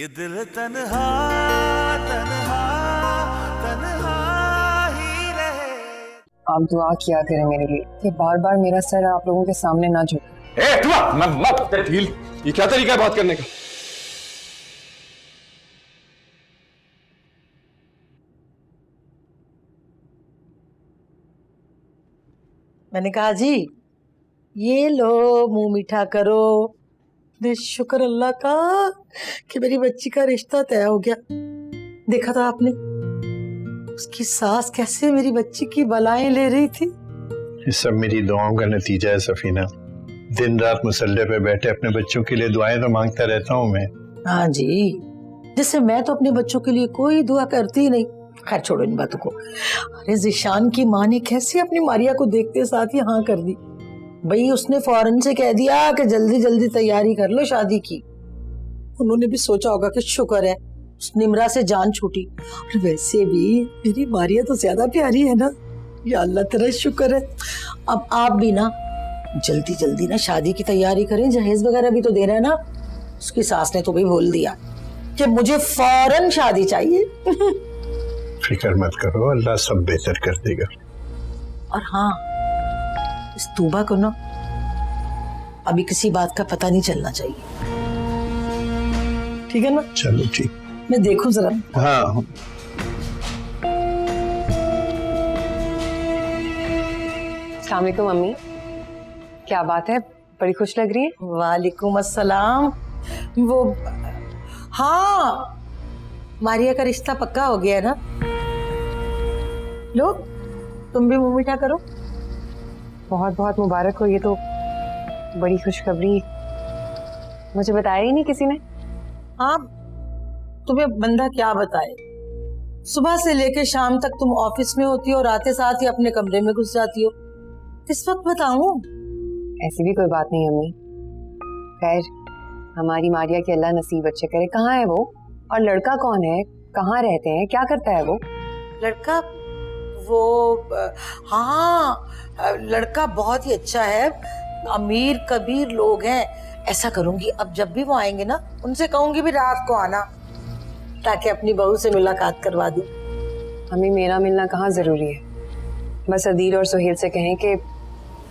ये दिल तन्हा तन्हा तन्हा ही रहे। आप दुआ किया करें मेरे लिए कि बार बार मेरा सर आप लोगों के सामने ना झुके। ये क्या तरीका है बात करने का? मैंने कहा जी ये लो मुंह मीठा करो। शुक्र अल्लाह का कि मेरी बच्ची का रिश्ता तय हो गया। देखा था आपने उसकी सास कैसे मेरी बच्ची की बलाएं ले रही थी। ये सब मेरी दुआओं का नतीजा है सफीना। दिन रात मुसल्ले पे बैठे अपने बच्चों के लिए दुआएं तो मांगता रहता हूँ मैं। हाँ जी, जैसे मैं तो अपने बच्चों के लिए कोई दुआ करती ही नहीं। खैर छोड़ो इन बातों को। अरे जिशान की माँ ने कैसे अपनी मारिया को देखते साथ ही हाँ कर दी। भाई उसने फौरन से कह दिया कि जल्दी जल्दी तैयारी कर लो शादी की। उन्होंने भी सोचा होगा कि शुक्र है उस निमरा से जान छूटी। और वैसे भी मेरी मारिया तो ज्यादा प्यारी है ना। या अल्लाह तेरा शुक्र है। अब आप भी ना जल्दी जल्दी ना शादी की तैयारी करें। जहेज वगैरह भी तो देना है ना। उसकी सास ने तो भी बोल दिया कि मुझे फौरन शादी चाहिए। फिक्र मत करो, अल्लाह सब बेहतर कर देगा। और हाँ, इस तूबा को ना अभी किसी बात का पता नहीं चलना चाहिए, ठीक है ना? चलो ठीक, मैं देखूं जरा। हाँ अस्सलाम वालेकुम मम्मी, क्या बात है, बड़ी खुश लग रही है। वालेकुम अस्सलाम। वो हाँ, मारिया का रिश्ता पक्का हो गया है ना। लो तुम भी मुंह मीठा करो। बहुत बहुत मुबारक हो, ये तो बड़ी खुशखबरी, मुझे बताया ही नहीं किसी ने। हाँ, तुम्हें बंदा क्या बताए। सुबह से लेके शाम तक तुम ऑफिस में होती हो और आते साथ ही अपने कमरे में घुस जाती हो। किस वक्त बताऊं? ऐसी भी कोई बात नहीं अम्मी। खैर हमारी मारिया की अल्लाह नसीब अच्छे करे। कहाँ है वो और लड़का कौन है, कहाँ रहते हैं, क्या करता है वो? लड़का वो हाँ, लड़का बहुत ही अच्छा है। अमीर कबीर लोग हैं। ऐसा करूंगी अब जब भी वो आएंगे ना उनसे कहूंगी भी रात को आना, ताकि अपनी बहू से मुलाकात करवा दूं। हमें मेरा मिलना कहाँ जरूरी है, बस अदील और सुहेल से कहें कि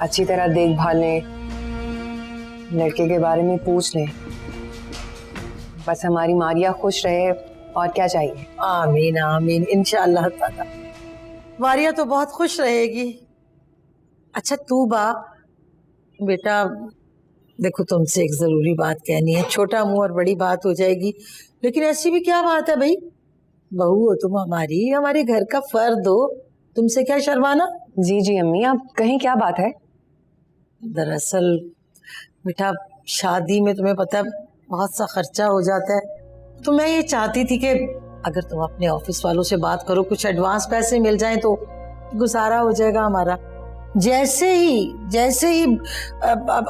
अच्छी तरह देखभाल लें, लड़के के बारे में पूछ लें। बस हमारी मारिया खुश रहे, और क्या चाहिए। आमीन आमीन इंशाअल्लाह ताला। मारिया तो बहुत खुश रहेगी। अच्छा तू बा बेटा, देखो तुमसे एक जरूरी बात कहनी है। छोटा मुंह और बड़ी बात हो जाएगी, लेकिन ऐसी भी क्या बात है भाई। बहू हो तुम हमारी, हमारे घर का फर्द हो, तुमसे क्या शर्माना। जी जी अम्मी, आप कहीं क्या बात है। दरअसल बेटा शादी में तुम्हें पता है बहुत सा खर्चा हो जाता है, तो मैं ये चाहती थी कि अगर तुम अपने ऑफिस वालों से बात करो, कुछ एडवांस पैसे मिल जाएं तो गुजारा हो जाएगा हमारा। जैसे ही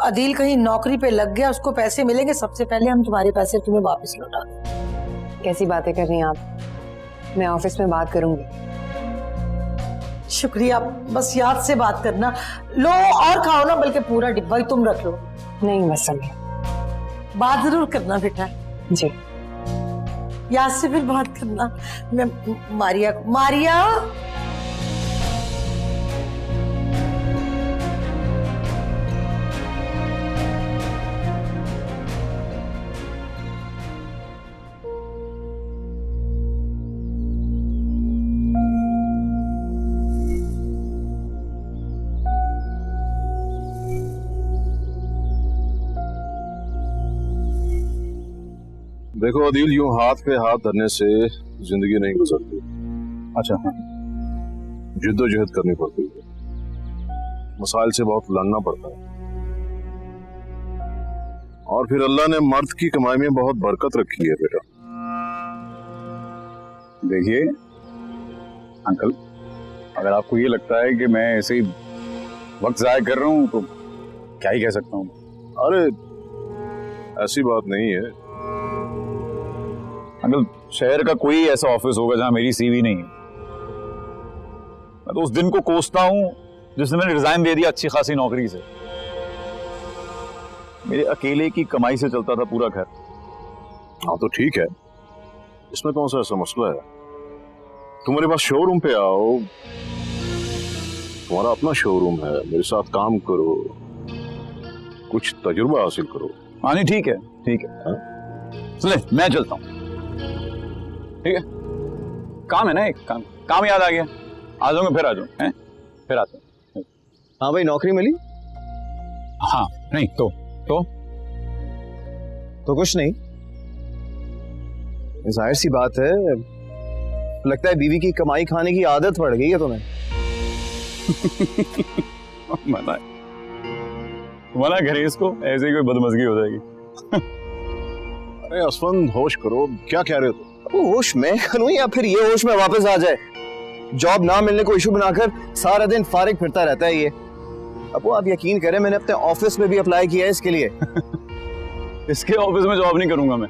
अदील कहीं नौकरी पे लग गया, उसको पैसे मिलेंगे, सबसे पहले हम तुम्हारे पैसे तुम्हें वापस लौटा देंगे। कैसी बातें कर रही हैं आप, मैं ऑफिस में बात करूंगी। शुक्रिया, बस याद से बात करना। लो और खाओ ना, बल्कि पूरा डिब्बा ही तुम रख लो। नहीं बस समय, बात जरूर करना बेटा जी। याद से फिर बात करना। मैं मारिया देखो अदील, यूं हाथ पे हाथ धरने से जिंदगी नहीं गुजरती। अच्छा हाँ, जिद्दोजहद करनी पड़ती है, मसाइल से बहुत लड़ना पड़ता है, और फिर अल्लाह ने मर्द की कमाई में बहुत बरकत रखी है बेटा। देखिए अंकल, अगर आपको ये लगता है कि मैं ऐसे ही वक्त जाया कर रहा हूँ तो क्या ही कह सकता हूँ। अरे ऐसी बात नहीं है अंकल, शहर का कोई ऐसा ऑफिस होगा जहां मेरी सीवी नहीं है। मैं तो उस दिन को कोसता हूं जिस दिन मैंने रिजाइन दे दिया अच्छी खासी नौकरी से। मेरे अकेले की कमाई से चलता था पूरा घर। हाँ तो ठीक है, इसमें कौन सा ऐसा मसला है? तुम मेरे पास शोरूम पे आओ, तुम्हारा अपना शोरूम है, मेरे साथ काम करो, कुछ तजुर्बा हासिल करो। हाँ नहीं ठीक है, ठीक है। हाँ? सुन ले, मैं चलता हूँ, ठीक है? काम है ना, एक काम याद आ गया। आ जाऊंगा, फिर आ जाऊंगा, हैं? फिर आता हूँ। हाँ भाई, नौकरी मिली? हाँ नहीं तो कुछ नहीं, जाहिर सी बात है, लगता है बीवी की कमाई खाने की आदत पड़ गई है तुम्हें। मना करिए इसको, ऐसे ही कोई बदमजगी हो जाएगी। अरे असफंद, होश करो, क्या कह रहे हो तुम? वो होश मैं करूं या फिर ये होश में वापस आ जाए? जॉब ना मिलने को इशू बनाकर सारा दिन फारिग फिरता रहता है ये। अब वो आप यकीन करें, मैंने अपने ऑफिस में भी अप्लाई किया है इसके लिए। इसके ऑफिस में जॉब नहीं करूंगा मैं।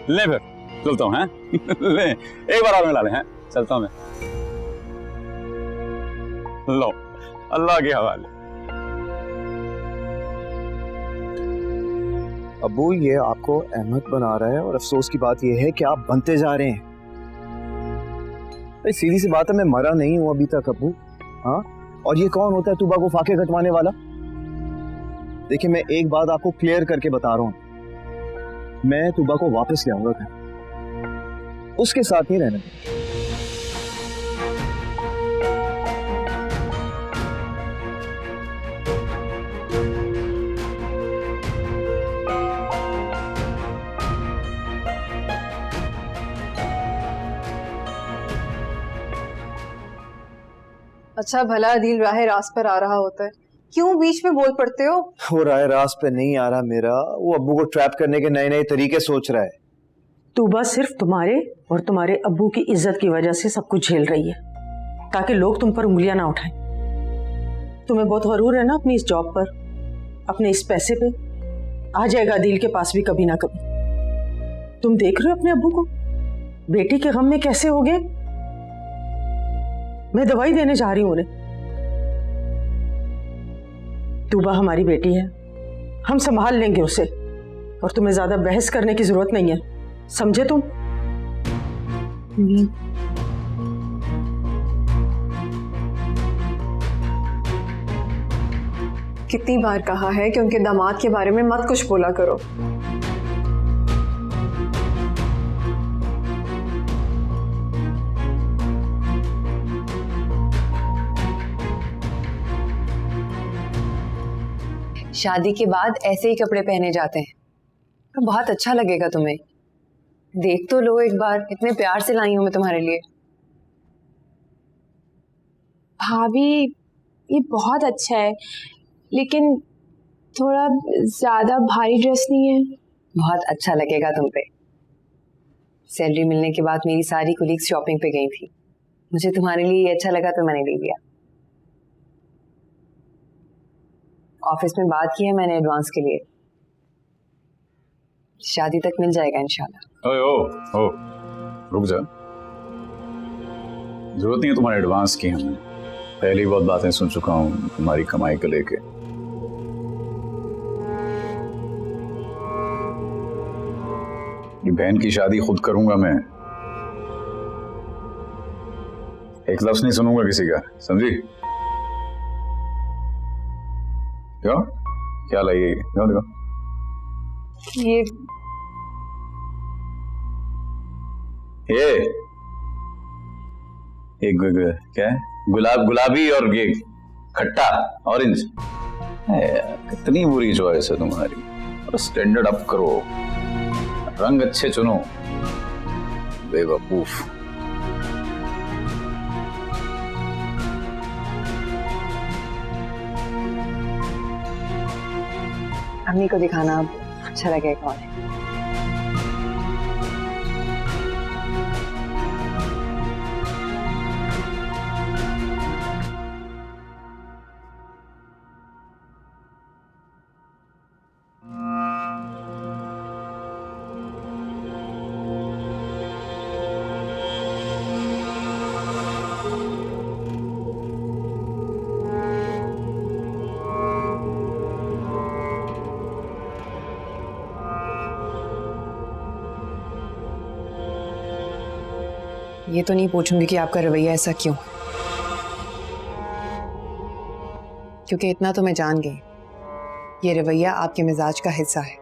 ले फिर चलता हूँ, हैं? ले एक बार और मिला ले, हैं? चलता हूँ मैं। लो, अल्लाह के हवाले। अबू, ये आपको अहमद बना रहा है और अफसोस की बात ये है कि आप बनते जा रहे हैं। अरे सीधी सी बात है, मैं मरा नहीं हूं अभी तक अबू। हाँ, और ये कौन होता है तूबा को फाके कटवाने वाला? देखिए, मैं एक बात आपको क्लियर करके बता रहा हूं, मैं तूबा को वापस ले आऊंगा घर, उसके साथ नहीं रहना। अच्छा भला अदील राह रास्त पर आ रहा होता है, क्यों बीच में बोल पड़ते हो? वो राह रास्त पे नहीं आ रहा मेरा, वो अब्बू को ट्रैप करने के नए नए तरीके सोच रहा है। तूबा सिर्फ तुम्हारे और तुम्हारे अब्बू की इज्जत की वजह से सब कुछ झेल रही है, ताकि लोग तुम पर उंगलियां ना उठाएं। तुम्हें बहुत गरूर है ना अपनी इस जॉब पर, अपने इस पैसे पे। आ जाएगा अदील के पास भी कभी ना कभी। तुम देख रहे हो अपने अब्बू को बेटी के गम में कैसे हो गए। मैं दवाई देने जा रही हूँ उन्हें। तूबा हमारी बेटी है, हम संभाल लेंगे उसे, और तुम्हें ज्यादा बहस करने की जरूरत नहीं है, समझे तुम? कितनी बार कहा है कि उनके दामाद के बारे में मत कुछ बोला करो। शादी के बाद ऐसे ही कपड़े पहने जाते हैं, तो बहुत अच्छा लगेगा तुम्हें। देख तो लो एक बार, इतने प्यार से लाई हूं मैं तुम्हारे लिए। भाभी ये बहुत अच्छा है, लेकिन थोड़ा ज्यादा भारी ड्रेस नहीं है? बहुत अच्छा लगेगा तुम पे। सैलरी मिलने के बाद मेरी सारी कुलीग्स शॉपिंग पे गई थी, मुझे तुम्हारे लिए ये अच्छा लगा तो मैंने ले लिया। ऑफिस में बात की है मैंने एडवांस के लिए, शादी तक मिल जाएगा इंशाल्लाह। ओए ओ रुक जा, जरूरत नहीं है तुम्हारे एडवांस की। हमें पहले ही बहुत बातें सुन चुका हूँ तुम्हारी कमाई को लेके। बहन की शादी खुद करूंगा मैं, एक लफ्ज नहीं सुनूंगा किसी का, समझी? क्यों, क्या लगी? क्यों देखो ये क्या है? गुलाबी और ये खट्टा ऑरेंज। कितनी बुरी चॉइस है तुम्हारी। और स्टैंडर्ड अप करो, रंग अच्छे चुनो, बेवकूफ। अम्मी को दिखाना अच्छा लगेगा। कौन है? ये तो नहीं पूछूंगी कि आपका रवैया ऐसा क्यों, क्योंकि इतना तो मैं जान गई, ये रवैया आपके मिजाज का हिस्सा है।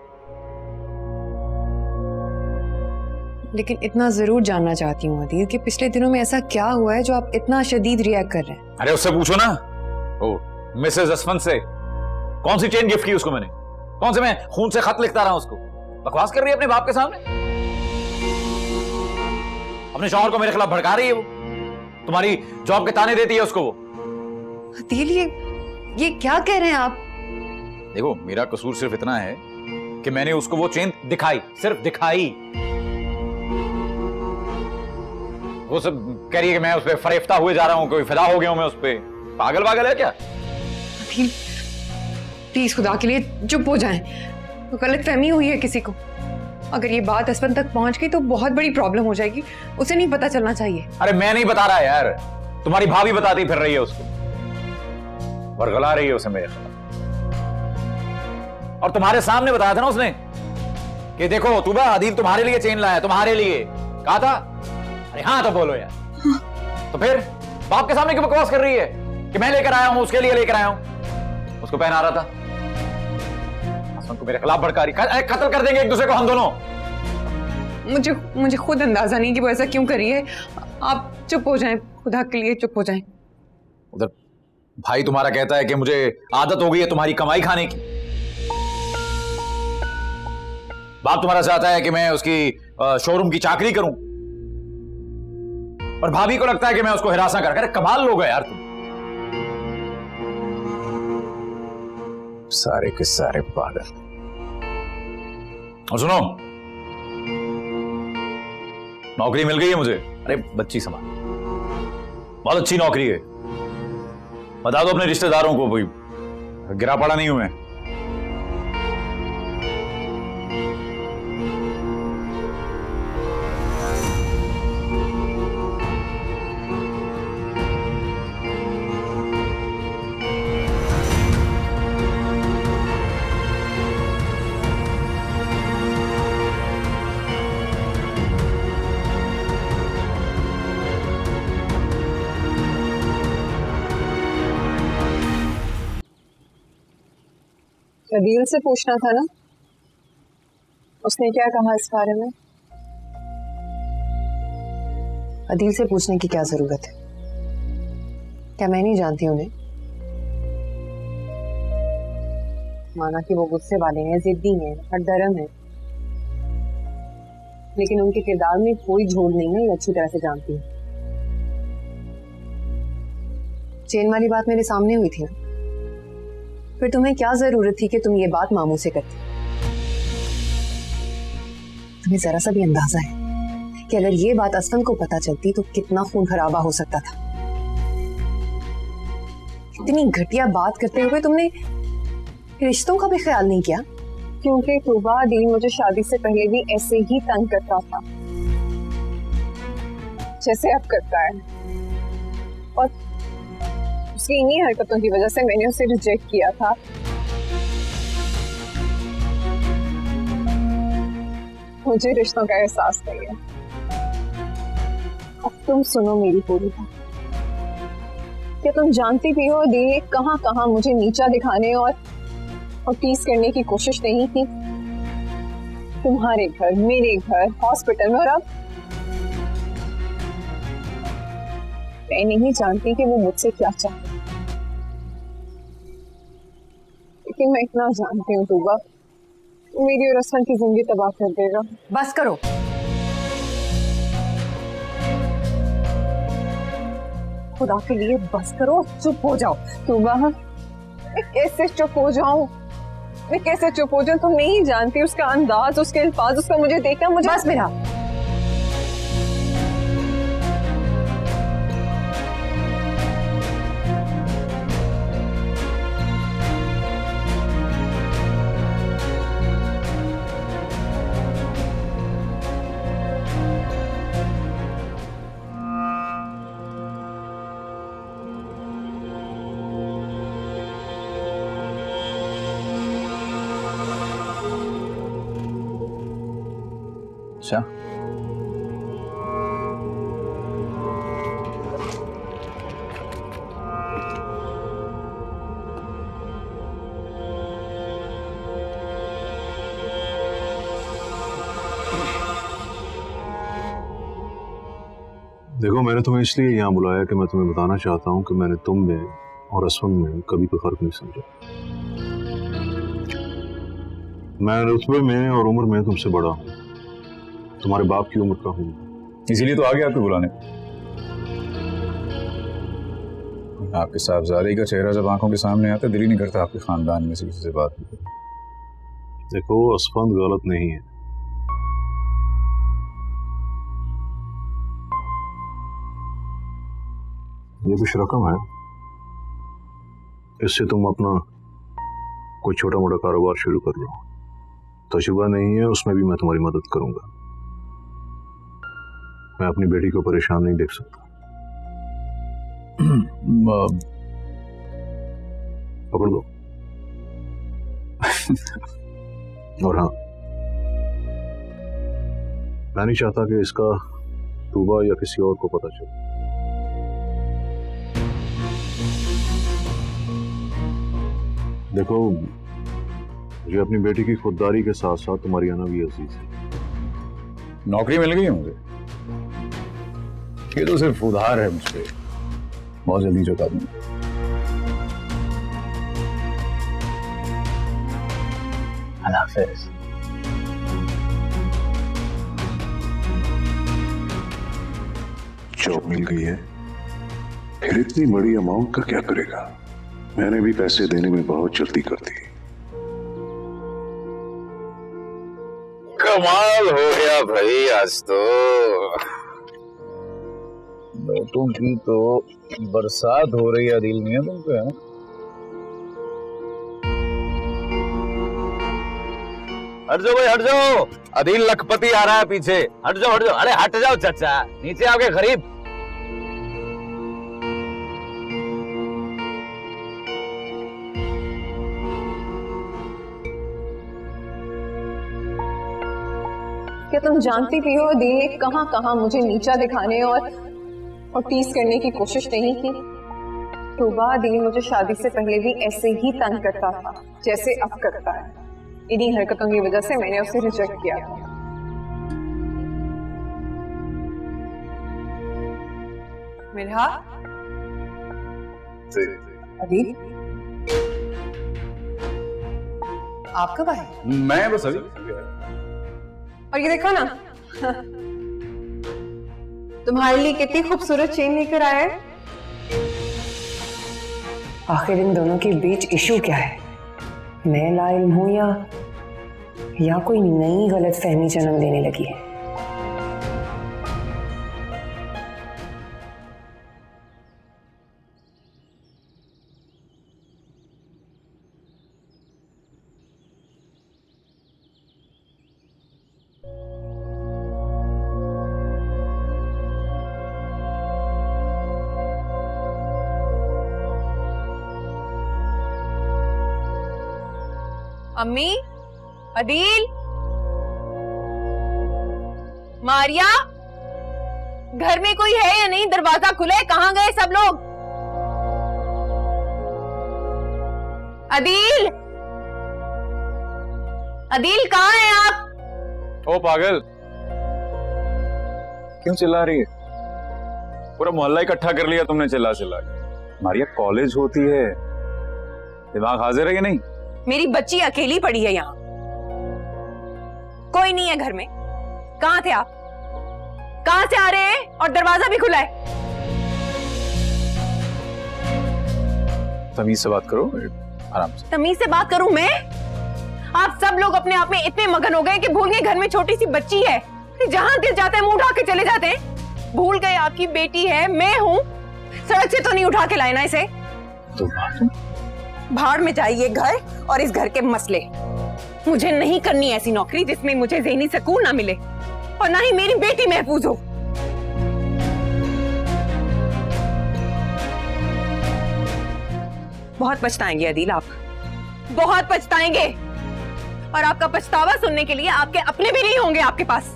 लेकिन इतना जरूर जानना चाहती हूँ अदील कि पिछले दिनों में ऐसा क्या हुआ है जो आप इतना शदीद रिएक्ट कर रहे हैं। अरे उससे पूछो ना, ओ मिसेस जसवंत से। कौन सी चेन गिफ्ट की उसको मैंने? कौन से मैं खून से खत लिखता रहा उसको? बकवास कर रही है अपने बाप के सामने, अपने शौहर को मेरे खिलाफ भड़का रही है वो, तुम्हारी जॉब के ताने देती है उसको वो। अदील ये क्या कह रहे हैं आप? देखो मेरा कसूर सिर्फ इतना है कि मैंने उसको वो चेन दिखाई, सिर्फ दिखाई। वो सब कह रही है कि मैं उस पर फरेफ्ता हुए जा रहा हूं, कोई फिदा हो गया हूं मैं उस पर। पागल पागल है क्या? अदील प्लीज खुदा के लिए चुप हो जाएं, तो गलतफहमी हुई है किसी को। अगर ये बात असफन तक पहुंच गई तो बहुत बड़ी प्रॉब्लम हो जाएगी, उसे नहीं पता चलना चाहिए। अरे मैं नहीं बता रहा यार, तुम्हारी भाभी बताती फिर रही है उसको, वर्गला रही है उसे मेरे खिलाफ। और तुम्हारे सामने बताया था ना उसने कि देखो तूबा, अदील तुम्हारे लिए चेन लाया, तुम्हारे लिए कहा था। अरे हाँ तो बोलो यार। तो फिर बाप के सामने क्यों बकवास कर रही है कि मैं लेकर आया हूं, उसके लिए लेकर आया हूं, उसको पहना रहा था। असफन को मेरे खिलाफ भड़का रही, कत्ल कर देंगे एक दूसरे को हम दोनों। मुझे खुद अंदाजा नहीं कि वो ऐसा क्यों कर रही है। आप चुप हो जाएं, खुदा के लिए चुप हो जाएं। उधर भाई तुम्हारा कहता है कि मुझे आदत हो गई है तुम्हारी कमाई खाने की। बाप तुम्हारा चाहता है कि मैं उसकी शोरूम की चाकरी करूं, और भाभी को लगता है कि मैं उसको हिरासा कर। अरे कमाल लोग हैं यार तुम, सारे के सारे पागल। और सुनो, नौकरी मिल गई है मुझे। अरे बच्ची समान, बहुत अच्छी नौकरी है। बता दो अपने रिश्तेदारों को, भाई गिरा पड़ा नहीं हूं मैं। अदील से पूछना था ना, उसने क्या कहा इस बारे में? अदील से पूछने की क्या जरूरत है? क्या मैं नहीं जानती उन्हें? माना कि वो गुस्से वाले हैं, जिद्दी हैं, हरदर्म हैं, लेकिन उनके किरदार में कोई झोल नहीं है, ये अच्छी तरह से जानती हूँ। चेन वाली बात मेरे सामने हुई थी ना, फिर तुम्हें क्या जरूरत थी कि तुम ये बात मामू से करती? तुम्हें जरा सा भी अंदाजा है कि अगर ये बात असफन को पता चलती तो कितना खून खराबा हो सकता था? इतनी घटिया बात करते हुए तुमने रिश्तों का भी ख्याल नहीं किया? क्योंकि तूबा अदील मुझे शादी से पहले भी ऐसे ही तंग करता था जैसे अब करता है, और उसकी इन्हीं हरकतों की वजह से मैंने उसे रिजेक्ट किया था। मुझे रिश्तों का एहसास नहीं है। अब तुम सुनो मेरी पूरी बात। क्या तुम जानती भी हो अदील ने कहां कहां मुझे नीचा दिखाने और टीज करने की कोशिश नहीं की? तुम्हारे घर, मेरे घर, हॉस्पिटल में, और अब मैं नहीं जानती कि वो मुझसे क्या चाहती, लेकिन मैं इतना जानती हूँ तूबा, मेरी और असफन की जिंदगी तबाह कर देगा। बस करो। खुदा के लिए बस करो, चुप हो जाओ। तूबा, मैं कैसे चुप हो जाऊं? मैं कैसे चुप हो जाऊं? तुम नहीं जानती उसका अंदाज, उसके अल्फाज, उसका मुझे देखना, मुझे बस मेरा। अच्छा देखो, मैंने तुम्हें इसलिए यहाँ बुलाया कि मैं तुम्हें बताना चाहता हूँ कि मैंने तुम में और असफंद में कभी कोई फर्क नहीं समझा। मैं रुतबे में और उम्र में तुमसे बड़ा हूँ, तुम्हारे बाप की उम्र का हूँ, इसीलिए तो आ गया आपको बुलाने। आपके साहबजादे का चेहरा जब आंखों के सामने आता, दिल ही नहीं करता आपके खानदान में से किसी से बात की। देखो, असफंद गलत नहीं है, ये कुछ रकम है, इससे तुम अपना कोई छोटा मोटा कारोबार शुरू कर लो। तजुर्बा नहीं है, उसमें भी मैं तुम्हारी मदद करूंगा। मैं अपनी बेटी को परेशान नहीं देख सकता। पकड़ दो। और हाँ, मैं नहीं चाहता कि इसका तूबा या किसी और को पता चले। देखो, मुझे अपनी बेटी की खुददारी के साथ साथ तुम्हारी आना भी अजीज है। नौकरी मिल गई मुझे, ये तो सिर्फ उधार है मुझ पे, बहुत जल्दी चुका दूंगा। अल्लाह हाफिज़। जॉब मिल गई है, फिर इतनी बड़ी अमाउंट का क्या करेगा? मैंने भी पैसे देने में बहुत जल्दी कर दी। कमाल हो गया भाई, आज तो नोटों की तो बरसात हो रही है दिल में तुम पे। हट जाओ भाई, हट जाओ, अदिल लखपति आ रहा है पीछे। हट जाओ, हट जाओ। अरे हट जाओ चाचा, नीचे आओगे गरीब। क्या तुम जानती भी हो दिल ने कहां कहां मुझे नीचा दिखाने और टीज करने की कोशिश नहीं की? तौबा, दिल मुझे शादी से पहले भी ऐसे ही तंग करता था जैसे अब करता है। इन्हीं हरकतों की वजह से मैंने उसे रिजेक्ट किया। मिर्हा, अदिल, आप कब आए? मैं बस अभी। और ये देखो ना, तुम्हारे लिए कितनी खूबसूरत चेन लेकर आया है। आखिर इन दोनों के बीच इशू क्या है? मैं लाइल्म हूं या कोई नई गलतफहमी जन्म लेने लगी है? अम्मी, अदील, मारिया, घर में कोई है या नहीं? दरवाजा खुले, कहां गए सब लोग? अदील, अदील कहां हैं आप? ओ पागल, क्यों चिल्ला रही है? पूरा मोहल्ला इकट्ठा कर लिया तुमने चिल्ला चिल्ला के। मारिया, कॉलेज होती है, दिमाग हाजिर है कि नहीं? मेरी बच्ची अकेली पड़ी है यहाँ, कोई नहीं है घर में। कहाँ थे आप? कहाँ से आ रहे हैं? और दरवाजा भी खुला है। तमीज से बात करो, आराम से। तमीज से बात करूं मैं? आप सब लोग अपने आप में इतने मगन हो गए कि भूल गए घर में छोटी सी बच्ची है। जहां दिल जाता है मुंह उठा के चले जाते हैं। भूल गए आपकी बेटी है, मैं हूं। सड़क से तो नहीं उठा के लाए ना इसे? तो भाड़ में जाइए घर और इस घर के मसले। मुझे नहीं करनी ऐसी नौकरी जिसमें मुझे ज़हनी सुकून ना मिले और ना ही मेरी बेटी महफूज हो। बहुत पछताएंगे अदील, आप बहुत पछताएंगे। और आपका पछतावा सुनने के लिए आपके अपने भी नहीं होंगे आपके पास।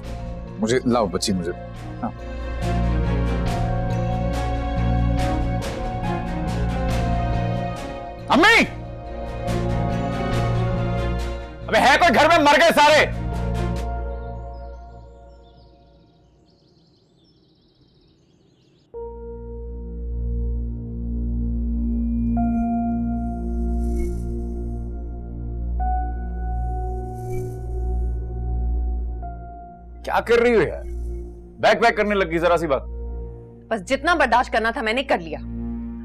मुझे लाओ बच्ची, मुझे। हाँ। अम्मी, अबे है कोई घर में? मर गए सारे। क्या कर रही हो यार? बैक पैक करने लगी जरा सी बात। बस जितना बर्दाश्त करना था मैंने कर लिया,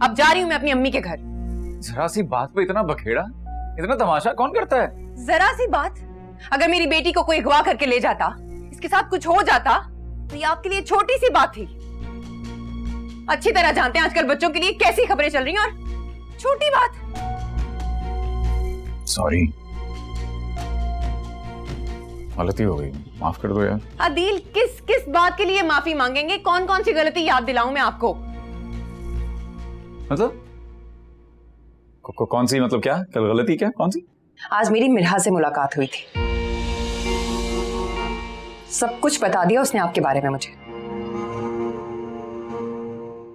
अब जा रही हूँ मैं अपनी अम्मी के घर। जरा सी बात पे इतना बखेड़ा, इतना तमाशा कौन करता है? जरा सी बात, अगर मेरी बेटी को कोई अगवा करके ले जाता, इसके साथ कुछ हो जाता, तो ये आपके लिए छोटी सी बात थी। अच्छी तरह जानते हैं आजकल बच्चों के लिए कैसी खबरें चल रही हैं, और छोटी बात। सॉरी, गलती हो गई, माफ कर दो यार। आदिल, किस किस बात के लिए माफी मांगेंगे? कौन कौन सी गलती याद दिलाऊं मैं आपको? मतलब कौन सी, मतलब क्या गलती, क्या कौन सी? आज मेरी मिरहा से मुलाकात हुई थी, सब कुछ बता दिया उसने आपके बारे में मुझे।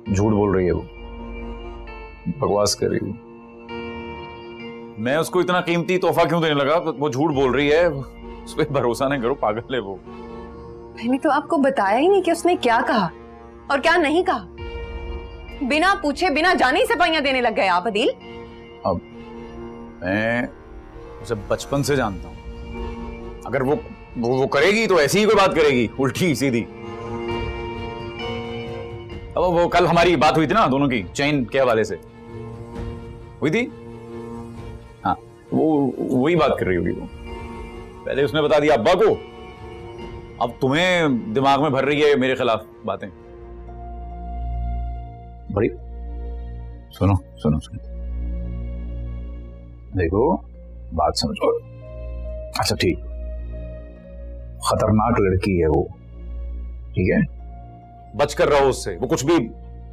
झूठ बोल रही है वो, बकवास कर रही है। मैं उसको इतना कीमती तोहफा क्यों देने लगा? वो झूठ बोल रही है, उस पर भरोसा नहीं करो, पागल है वो। मैंने तो आपको बताया ही नहीं कि उसने क्या कहा और क्या नहीं कहा। बिना पूछे बिना जाने ही सफाइयां देने लग गए आप आदिल। अब मैं उसे बचपन से जानता हूं, अगर वो करेगी तो ऐसी ही कोई बात करेगी, उल्टी सीधी। अब वो कल हमारी बात हुई थी ना दोनों की, चेन के हवाले से हुई थी। हाँ, वो वही बात कर रही होगी वो। पहले उसने बता दिया अब्बा को, अब तुम्हें दिमाग में भर रही है मेरे खिलाफ बातें। बड़ी सुनो सुनो सुनो, देखो बात समझो। अच्छा ठीक, खतरनाक लड़की है वो, ठीक है? बचकर रहो उससे, वो कुछ भी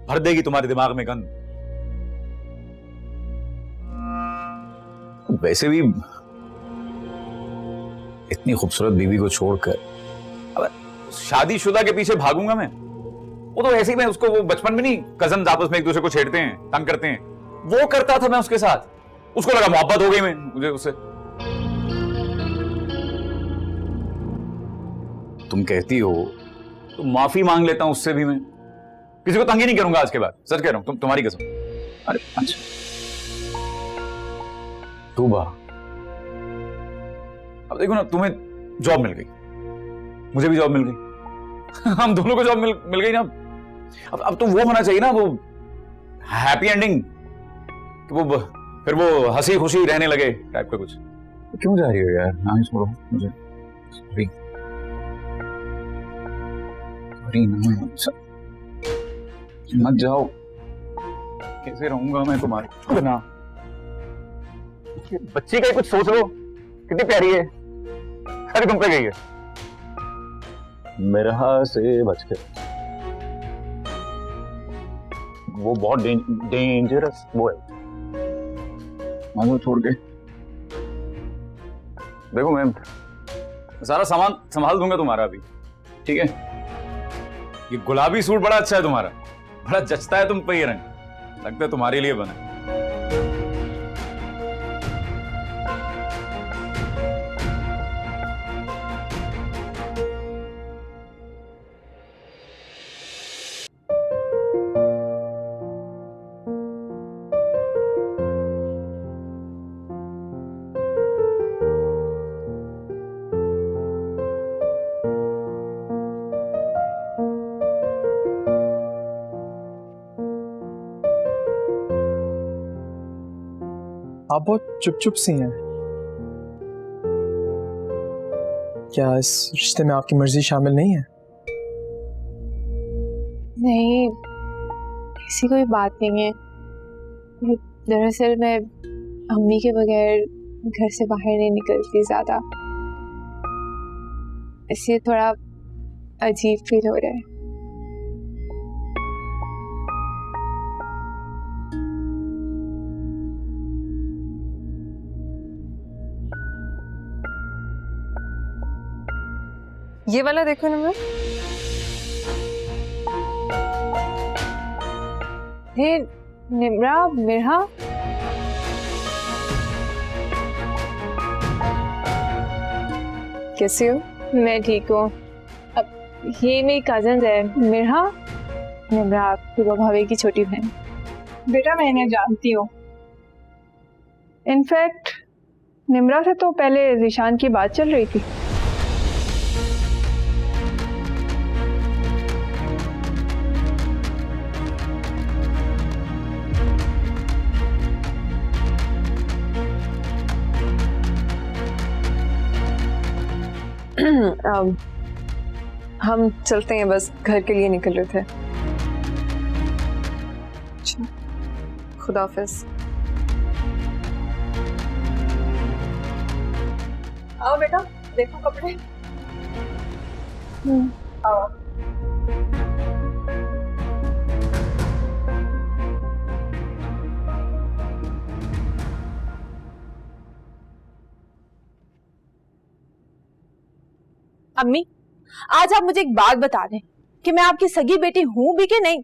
भर देगी तुम्हारे दिमाग में गंद। वैसे भी इतनी खूबसूरत बीवी को छोड़कर अब शादीशुदा के पीछे भागूंगा मैं? वो तो ऐसे ही, मैं उसको, वो बचपन में नहीं कजन आपस में एक दूसरे को छेड़ते हैं, तंग करते हैं, वो करता था मैं उसके साथ, उसको लगा मोहब्बत हो गई मैं मुझे उससे। तुम कहती हो तो माफी मांग लेता हूं उससे भी, मैं किसी को तंग ही नहीं करूंगा आज के बाद, सच कह रहा हूं, तुम्हारी कसम। अरे अच्छा तूबा, अब देखो ना, तुम्हें जॉब मिल गई, मुझे भी जॉब मिल गई, हम दोनों को जॉब मिल गई ना। अब तो वो होना चाहिए ना, वो हैप्पी एंडिंग, कि वो फिर वो हंसी खुशी रहने लगे टाइप का कुछ। क्यों जा रही हो यार? ना ही छोड़ो मुझे, सॉरी मत जाओ, कैसे रहूंगा मैं तुम्हारे बिना? बच्ची का ही कुछ सोच लो, कितनी प्यारी है, अरे तुम पे गई है मिरहा से बचकर। वो बहुत डेंजरस वो है, मानो छोड़ के। देखो मैं सारा सामान संभाल दूंगा तुम्हारा अभी, ठीक है? ये गुलाबी सूट बड़ा अच्छा है तुम्हारा, बड़ा जचता है तुम पे ये रंग, लगता है तुम्हारे लिए बना। आप बहुत चुप चुप सी हैं, क्या इस रिश्ते में आपकी मर्जी शामिल नहीं है? नहीं, ऐसी कोई बात नहीं है। दरअसल मैं अम्मी के बगैर घर से बाहर नहीं निकलती ज़्यादा, इसलिए थोड़ा अजीब फील हो रहा है। ये वाला देखो ना, हे निम्रा, मिरहा, कैसी हो? मैं ठीक हूँ। अब ये मेरी कजन है, मिरहा, निम्रा तूबा भाभी की छोटी बहन। बेटा मैं इन्हें जानती हूँ, इनफैक्ट निम्रा से तो पहले जिशान की बात चल रही थी। हम चलते हैं, बस घर के लिए निकल रहे थे। अच्छा, खुदा हाफिज। आओ बेटा, देखो कपड़े। आओ। अम्मी, आज आप मुझे एक बात बता दें कि मैं आपकी सगी बेटी हूं भी कि नहीं,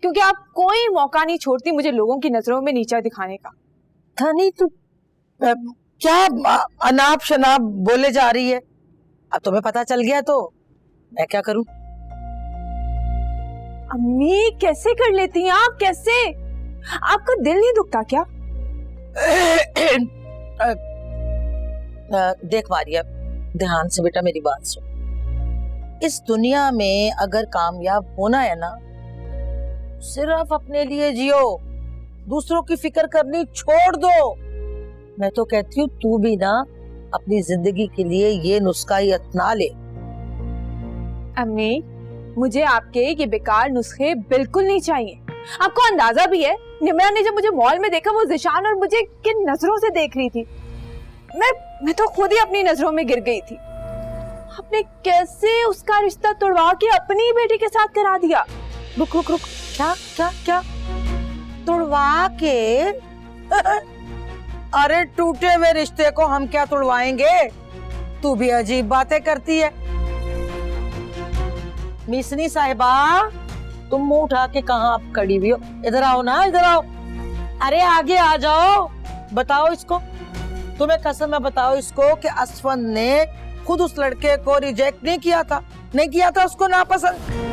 क्योंकि आप कोई मौका नहीं छोड़ती मुझे लोगों की नजरों में नीचा दिखाने का। था नहीं तू क्या अनाप शनाप बोले जा रही है? अब तुम्हें पता चल गया तो मैं क्या करूं? अम्मी, कैसे कर लेती हैं आप? कैसे? आपका दिल नहीं दुखता क्या? देख मारिया, ध्यान से बेटा मेरी बात सुन। इस दुनिया में अगर कामयाब होना है ना, सिर्फ अपने लिए जियो, दूसरों की फिक्र करनी छोड़ दो। मैं तो कहती हूँ तू भी ना अपनी जिंदगी के लिए ये नुस्खा ही अपना ले। अम्मी, मुझे आपके ये बेकार नुस्खे बिल्कुल नहीं चाहिए। आपको अंदाजा भी है, निम्रा ने जब मुझे मॉल में देखा, वो जिशान और मुझे किन नजरों से देख रही थी। मैं तो खुद ही अपनी नजरों में गिर गई थी। आपने कैसे उसका रिश्ता तोड़वा के अपनी बेटी के साथ करा दिया? रुक रुक रुक, क्या क्या क्या तोड़वा के? अरे टूटे हुए रिश्ते को हम क्या तोड़वाएंगे? तू भी अजीब बातें करती है। मिसनी साहिबा, तुम मुंह उठा के कहाँ आप खड़ी हुई हो? इधर आओ ना, इधर आओ। अरे आगे आ जाओ, बताओ इसको, तुम्हें कसम है, बताओ इसको कि असफन ने खुद उस लड़के को रिजेक्ट नहीं किया था, नहीं किया था उसको नापसंद।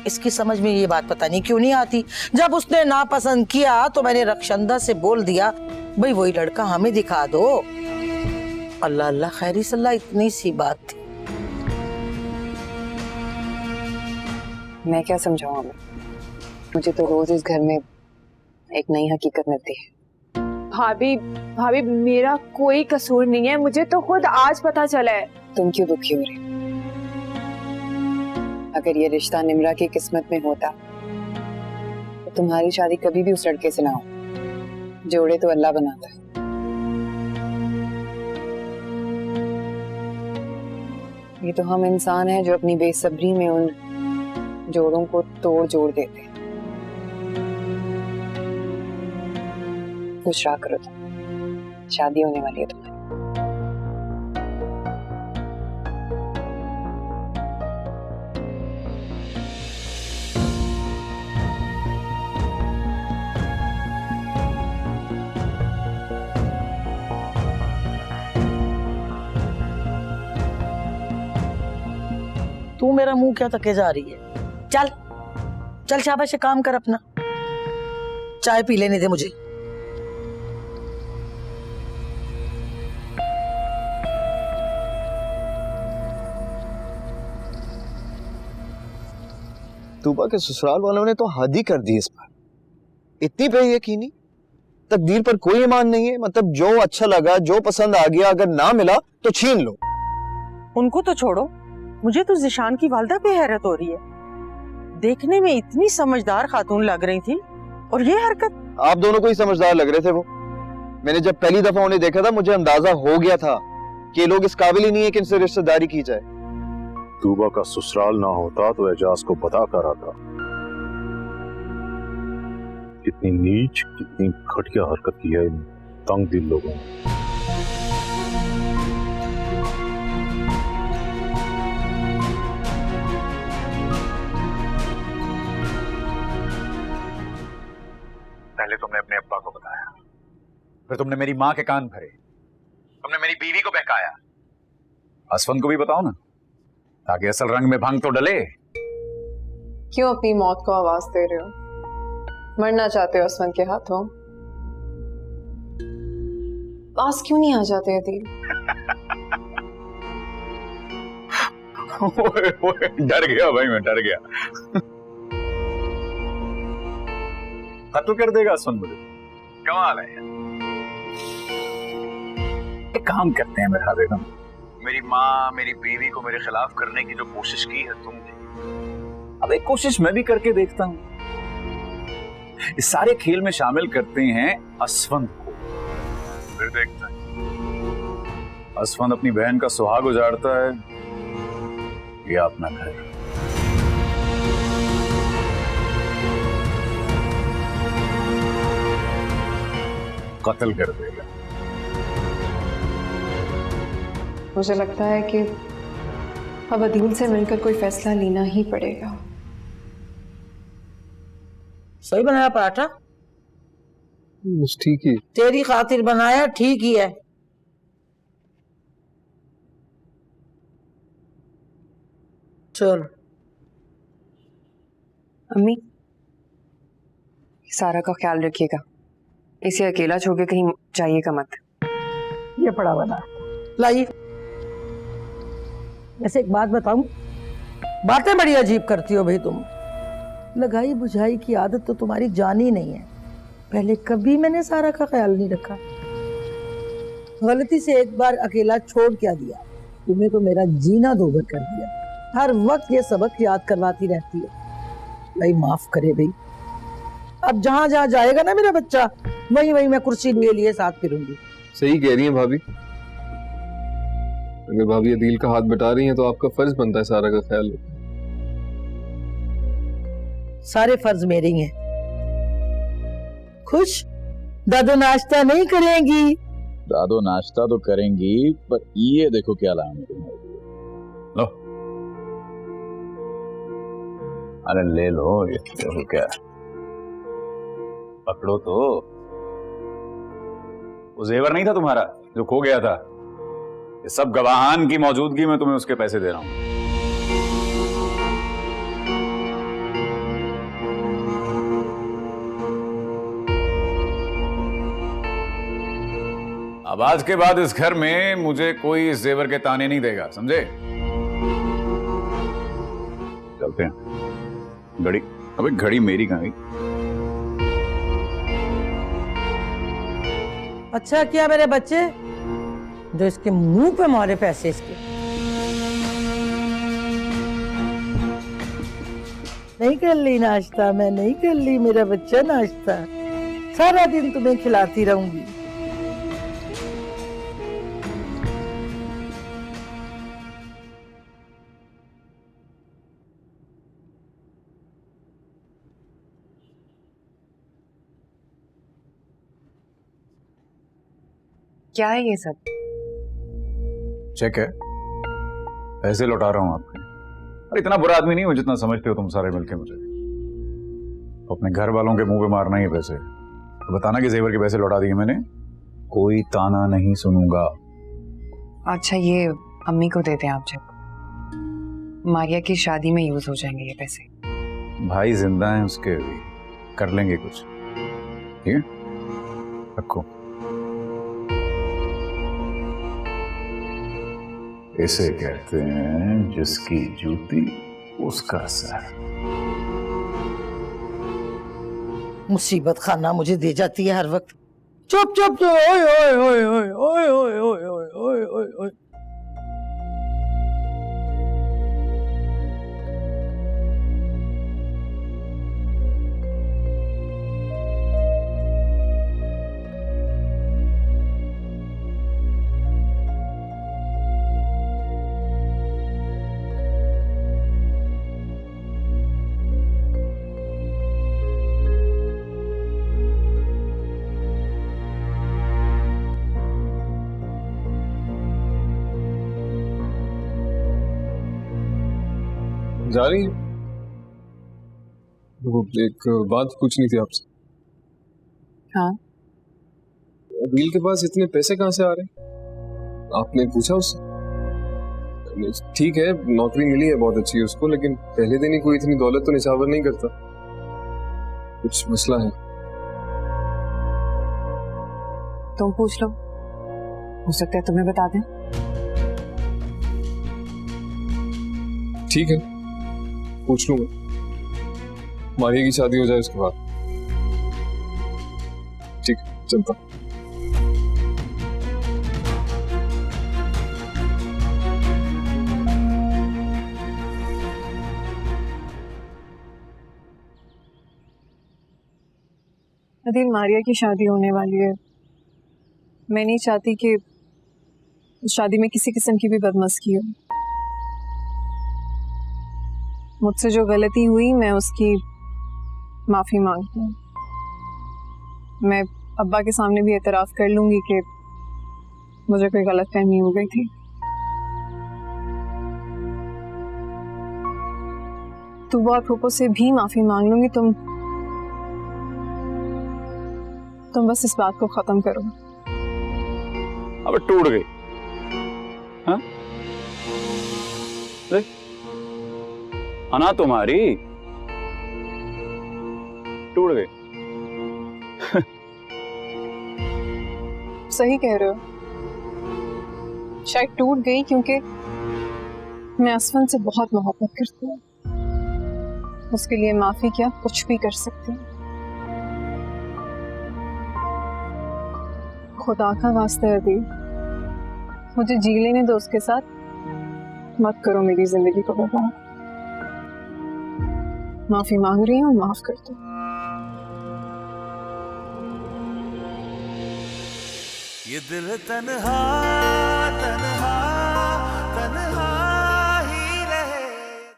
इसकी समझ में ये बात पता नहीं क्यों नहीं आती। जब उसने नापसंद किया तो मैंने रक्षंदा से बोल दिया, भाई वही लड़का हमें दिखा दो। अल्लाह अल्लाह खैरी सल्ला, इतनी सी बात थी। मैं क्या समझाऊं हमें? मुझे तो रोज इस घर में एक नई हकीकत मिलती है। भाभी, मेरा कोई कसूर नहीं है, मुझे तो खुद आज पता चला है। तुम क्यों दुखी हो रही? अगर ये रिश्ता निम्रा की किस्मत में होता तो तुम्हारी शादी कभी भी उस लड़के से ना हो। जोड़े तो अल्लाह बनाता है। ये तो हम इंसान हैं जो अपनी बेसब्री में उन जोड़ों को तोड़ जोड़ देते हैं। खुश रहा करो तुम, शादी होने वाली है तुम्हारी। तू मेरा मुंह क्या तके जा रही है? चल चल शाबाश से काम कर अपना। चाय पी लेने दे मुझे। तूबा के ससुराल वालों ने तो हद ही कर दी इस बार। इतनी बेयकीनी, तकदीर पर कोई ईमान नहीं है। मतलब जो अच्छा लगा, जो पसंद आ गया, अगर ना मिला तो छीन लो। उनको तो छोड़ो, मुझे तो जिशान की वालदा पे हैरत हो रही है। देखने में इतनी समझदार खातून लग रही थी और ये हरकत। आप दोनों को ही समझदार लग रहे थे वो। मैंने जब पहली दफा उन्हें देखा था, मुझे अंदाजा हो गया था कि ये लोग इस काबिल ही नहीं है कि इनसे रिश्तेदारी की जाए। तूबा का ससुराल ना होता तो एजाज को बता कर आता। कितनी नीच, कितनी घटिया हरकत की है इन तंग दिल लोगों ने। पहले तुमने अपने अब्बा को बताया, फिर तुमने मेरी माँ के कान भरे, तुमने मेरी बीवी को बहकाया। असफन को भी बताओ ना, ताकि असल रंग में भंग तो डले। क्यों अपनी मौत को आवाज दे रहे हो? मरना चाहते हो असफन के हाथों? पास क्यों नहीं आ जाते अदील? डर गया भाई, मैं डर गया। खत्म कर देगा असफन मुझे। कमाल है यार। एक काम करते हैं मेरा बेगम, मेरी माँ मेरी बीवी को मेरे खिलाफ करने की जो कोशिश की है तुमने, अब एक कोशिश मैं भी करके देखता हूँ। इस सारे खेल में शामिल करते हैं असफंद को, फिर देखते हैं असफंद अपनी बहन का सुहाग उजाड़ता है या अपना घर। कत्ल कर देगा। मुझे लगता है कि अब अदील से मिलकर कोई फैसला लेना ही पड़ेगा। सही बनाया पराठा? बस ठीक ही। तेरी खातिर बनाया, ठीक ही है। चल। अम्मी, सारा का ख्याल रखिएगा, इसे अकेला छोड़ के कहीं जाइएगा मत। ये पड़ा बना लाइए। ऐसे एक बात बताऊं, बातें बड़ी अजीब करती हो भाई तुम। लगाई बुझाई की आदत तो तुम्हारी जानी नहीं है। पहले कभी मैंने सारा का ख्याल नहीं रखा। गलती से एक बार अकेला छोड़ क्या दिया, तुम्हें तो मेरा जीना दोभर कर दिया। हर वक्त ये सबक याद करवाती रहती है। भाई माफ करे भाई, अब जहाँ जहाँ जाएगा ना मेरा बच्चा, वहीं वहीं मैं कुर्सी लिए साथ फिरूंगी। सही कह रही हैं भाभी। अगर भाभी अदील का हाथ बटा रही हैं तो आपका फर्ज बनता है सारा का ख्याल रखना। सारे फर्ज मेरे ही हैं। खुश? दादो नाश्ता नहीं करेंगी? दादो नाश्ता तो करेंगी, पर ये देखो क्या लाया मैं तुम्हारे लिए। लो, अरे ले लो, ये देखो क्या, पकड़ो तो। वो जेवर नहीं था तुम्हारा जो खो गया था, ये सब गवाहान की मौजूदगी में तुम्हें उसके पैसे दे रहा हूं। अब आज के बाद इस घर में मुझे कोई इस जेवर के ताने नहीं देगा, समझे? चलते हैं। घड़ी, अबे घड़ी मेरी कहाँ गई? अच्छा किया मेरे बच्चे जो इसके मुंह पे मारे पैसे इसके। नहीं कर ली नाश्ता, मैं नहीं कर ली मेरा बच्चा नाश्ता। सारा दिन तुम्हें खिलाती रहूंगी। क्या है ये सब? चेक है, पैसे लौटा रहा हूं आपके। अरे इतना बुरा आदमी नहीं हूं जितना समझते हो तुम सारे मिलके मुझे। अपने घर वालों के मुंह पे मारना ही है पैसे, तो बताना कि जेवर के पैसे लौटा दिए मैंने, कोई ताना नहीं सुनूंगा। अच्छा, ये अम्मी को देते हैं आप जब मारिया की शादी में यूज हो जाएंगे ये पैसे। भाई जिंदा हैं उसके, भी कर लेंगे कुछ, ठीक है? रखो। इसे कहते हैं जिसकी जूती उसका सर। मुसीबत खाना मुझे दे जाती है हर वक्त। चुप चुप चुप। ओए ओए ओए ओए ओए ओए ओए ओए ओए ओए। जा रही है? वो एक बात पूछनी थी आपसे। हाँ? अदील के पास इतने पैसे कहाँ से आ रहे हैं? आपने पूछा उससे? ठीक है, नौकरी मिली है बहुत अच्छी उसको, लेकिन पहले दिन ही कोई इतनी दौलत तो निछावर नहीं करता। कुछ मसला है। तुम पूछ लो, हो सकता है तुम्हें बता दें। ठीक है, पूछ लूंगा। मारिया की शादी हो जाए उसके बाद। ठीक, चलता। अदिल, मारिया की शादी होने वाली है। मैं नहीं चाहती कि उस शादी में किसी किस्म की भी बदमस्की हो। मुझसे जो गलती हुई मैं उसकी माफी मांगती हूँ। मैं अब्बा के सामने भी एतराफ कर लूंगी कि मुझे कोई गलतफहमी हो गई थी। तू और फूफो से भी माफी मांग लूंगी। तुम बस इस बात को खत्म करो। अब टूट गई। हाँ? अना तुम्हारी टूट गई। सही कह रहे हो, शायद टूट गई क्योंकि मैं असफन से बहुत मोहब्बत करती हूँ। उसके लिए माफी क्या कुछ भी कर सकती हूँ। खुदा का वास्ता है दी, मुझे जी लेने दो उसके साथ। मत करो मेरी जिंदगी को बर्बाद। माफी मांग रही हूँ, माफ कर दो। ये दिल तन्हा तन्हा